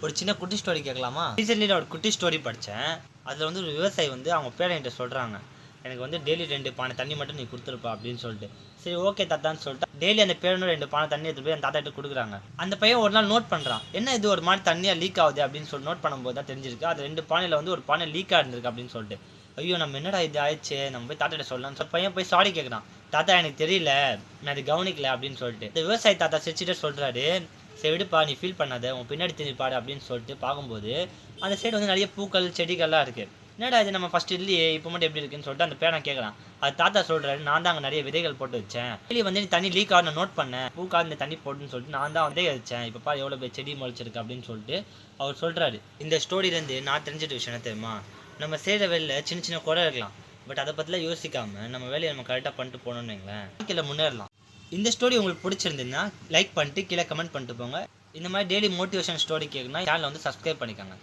ஒரு சின்ன குட்டி ஸ்டோரி கேட்கலாமா? ரீசென்ட்லி நான் ஒரு குட்டி ஸ்டோரி படித்தேன். அதில் வந்து ஒரு விவசாயி வந்து அவங்க பேரன்ட்ட சொல்கிறாங்க, எனக்கு வந்து டெய்லி 2 பானை தண்ணி மட்டும் நீ கொடுத்துருப்பா அப்படின்னு சொல்லிட்டு. சரி ஓகே தாத்தான்னு சொல்லிட்டு டெய்லி அந்த பேரனும் 2 பானை தண்ணி எடுத்து போய் அந்த தாத்தா கிட்ட கொடுக்குறாங்க. அந்த பையன் ஒரு நாள் நோட் பண்ணுறான், என்ன இது ஒரு மாதிரி தண்ணியாக லீக் ஆகுது அப்படின்னு சொல்லி நோட் பண்ணும்போது தான் தெரிஞ்சிருக்கு அது 2 பானையில் வந்து ஒரு பானை லீக்காக இருந்திருக்கு அப்படின்னு சொல்லிட்டு. ஐயோ நம்ம என்னடா இது ஆயிடுச்சு, நம்ம போய் தாத்தாட்ட சொல்லலாம்னு சொல்லி பையன் போய் சாரி கேட்குறான். தாத்தா எனக்கு தெரியல, நான் அது கவனிக்கல அப்படின்னு சொல்லிட்டு. இந்த விவசாயி தாத்தா சிரிச்சுட்டு சொல்கிறாரு, சரி விடுப்பா நீ ஃபீல் பண்ணாத, உன் பின்னாடி திரும்பி பாடு அப்படின்னு சொல்லிட்டு பார்க்கும்போது அந்த சைடு வந்து நிறைய பூக்கள் செடிகள்லாம் இருக்குது. என்னடா இது நம்ம ஃபஸ்ட் இல்லையே இப்போ மட்டும் எப்படி இருக்குன்னு சொல்லிட்டு அந்த பேரன் கேட்குறான். அது தாத்தா சொல்கிறாரு, நான் தான் அங்கே நிறைய விதைகள் போட்டு வச்சேன், டெய்லி வந்து நீ தண்ணி லீக் ஆக நான் நோட் பண்ணேன், பூக்காக இந்த தண்ணி போட்டுன்னு சொல்லிட்டு நான் தான் விதை வச்சேன், இப்போ பாரு எவ்வளோ பேர் செடி முளைச்சிருக்கு அப்படின்னு சொல்லிட்டு அவர் சொல்கிறாரு. இந்த ஸ்டோரியிலேருந்து நான் தெரிஞ்சிட்ட விஷயம் என்ன தெரியுமா, நம்ம செய்கிற வேலையில் சின்ன சின்ன குறை இருக்கலாம், பட் அதை பற்றிலாம் யோசிக்காமல் நம்ம வேலையை நம்ம கரெக்டாக பண்ணிட்டு போகணுன்னு வைங்களேன், வாழ்க்கையில் முன்னேறலாம். இந்த ஸ்டோரி உங்களுக்கு பிடிச்சிருந்ததுன்னா லைக் பண்ணிட்டு கீழே கமெண்ட் பண்ணிட்டு போங்க. இந்த மாதிரி டெய்லி மோட்டிவேஷன் ஸ்டோரி கேட்கணும்னா சேனலை வந்து சப்ஸ்கிரைப் பண்ணிக்கோங்க.